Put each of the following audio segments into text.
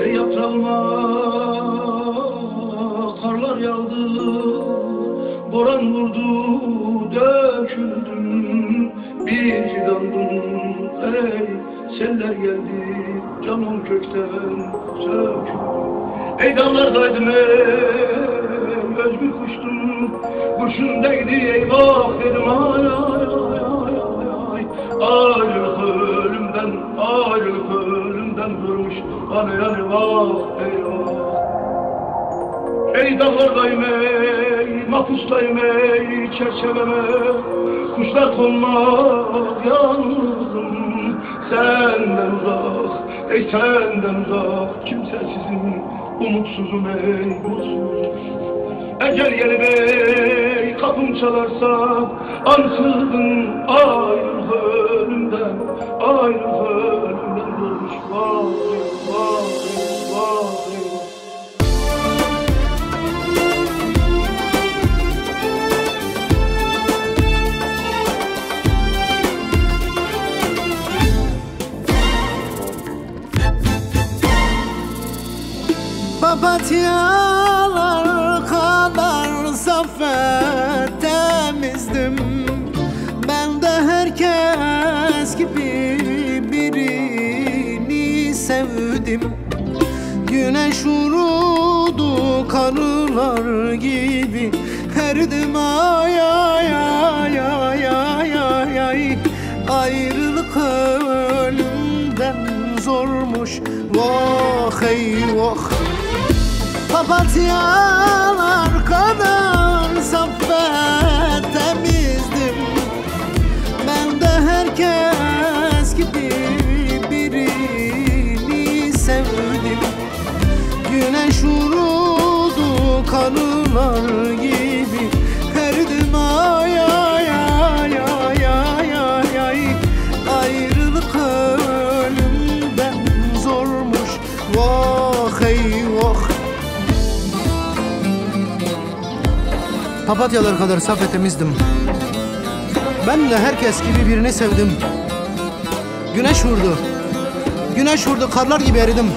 Ey yaprağıma karlar yağdı, boran vurdu, döküldüm. Bir fidandım, ey seller geldi, canım kökten söküldü. Ey dağlardaydım, ey özgür kuştum, kurşun değdi, eyvah dedim, ay ay ay ay ay. Ayrılık ölümden, ayrılık ölümden durmuş, hani yani vah eyvah. Ey dağlardayım, ey mahpustayım, ey çerçeveme, kuşlar konmaz yalnızım. Senden uzak, ey senden uzak, kimsesizim, umutsuzum ey mutsuz. Ecel gelip ey kapım çalarsa ansızın ayrılık ölümden, ayrılık ölümden durmuş, vah vah vah. Papatyalar kadar saf ve temizdim. Ben de herkes gibi birini sevdim. Güneş vurudu karılar gibi erdim, ay ay ay ay ay ay ay. Ayrılık ölümden zormuş, vah ey vah. Papatyalar kadar saf ve temizdim. Ben de herkes gibi birini sevdim. Güneş vurudu karılar gibi erdim, ay ay ay ay ay ay ay. Ayrılık ölümden zormuş, vah ey vah. Papatyalar kadar saf ve temizdim. Ben de herkes gibi birini sevdim. Güneş vurdu, güneş vurdu, karlar gibi eridim.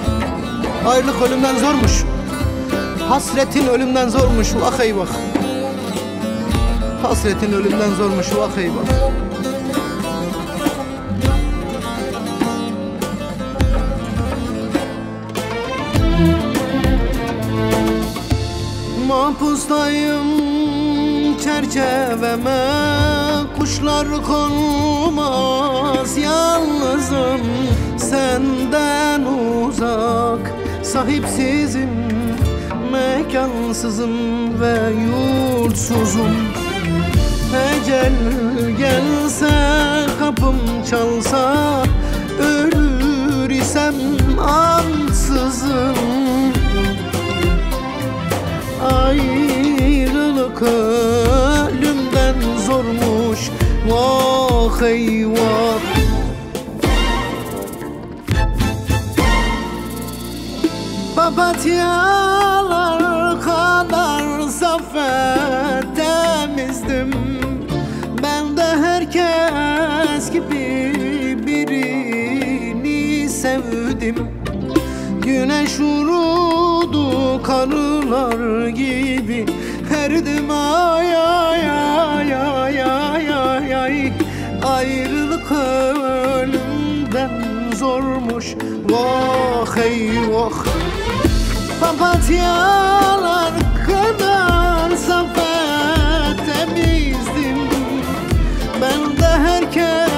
Ayrılık ölümden zormuş, hasretin ölümden zormuş, vah eyvah. Hasretin ölümden zormuş, vah eyvah. Mahpustayım çerçeveme, kuşlar konmaz yalnızım. Senden uzak, sahipsizim, mekansızım ve yurtsuzum. Ecel gelse, kapım çalsa, ölür isem ansızın. Ayrılık ölümden zormuş, vah eyvah. Papatyalar kadar saf ve temizdim. Ben de herkes gibi birini sevdim. Güneş vurudu karılar gibi erdim, ay ay ay ay ay ay ay. Ayrılık ölümden zormuş, vah ey vah. Papatyalar kadar saf ve temizdim. Ben de herkes